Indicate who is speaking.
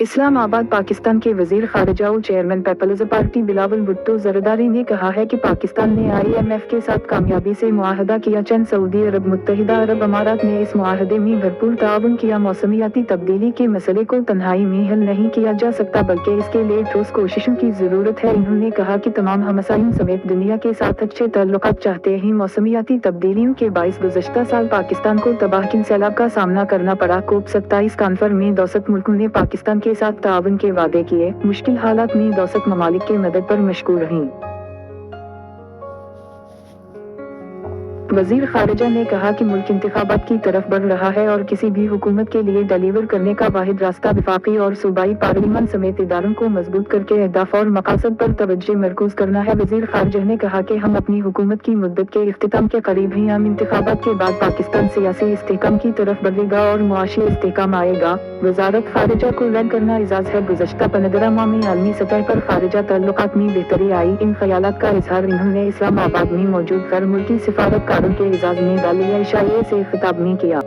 Speaker 1: اسلام آباد پاکستان کے وزیر خارجہ و چیئرمین پیپلز پارٹی بلاول بھٹو زرداری نے کہا ہے کہ پاکستان نے IMF کے ساتھ کامیابی سے معاہدہ کیا۔ چند سعودی عرب متحدہ عرب امارات نے اس معاہدے میں بھرپور تعاون کیا۔ موسمیاتی تبدیلی کے مسئلے کو تنہائی میں حل نہیں کیا جا سکتا بلکہ اس کے لیے ٹھوس کوششوں کی ضرورت ہے۔ انہوں نے کہا کہ تمام ہمسائیوں سمیت دنیا کے ساتھ اچھے تعلقات چاہتے ہیں۔ موسمیاتی تبدیلیوں کے باعث گزشتہ سال پاکستان کو تباہ کن سیلاب کا سامنا کرنا پڑا۔ COP27 کانفرنس میں 62 ملکوں نے پاکستان کے ساتھ تعاون کے وعدے کیے۔ مشکل حالات میں 62 ممالک کی مدد پر مشکور رہیں۔ وزیر خارجہ نے کہا کہ ملک انتخابات کی طرف بڑھ رہا ہے اور کسی بھی حکومت کے لیے ڈیلیور کرنے کا واحد راستہ وفاقی اور صوبائی پارلیمان سمیت اداروں کو مضبوط کر کے اہداف اور مقاصد پر توجہ مرکوز کرنا ہے۔ وزیر خارجہ نے کہا کہ ہم اپنی حکومت کی مدت کے اختتام کے قریب ہیں۔ عام انتخابات کے بعد پاکستان سیاسی استحکام کی طرف بڑھے گا اور معاشی استحکام آئے گا۔ وزارت خارجہ کو لڈ کرنا اعزاز ہے۔ گزشتہ 15 ماہ میں عالمی سطح پر خارجہ تعلقات میں بہتری آئی۔ ان خیالات کا اظہار انہوں نے اسلام آباد میں موجود غیر ملکی سفارتکاروں کے اعزاز میں دالیہ عشائیہ سے خطاب میں کیا۔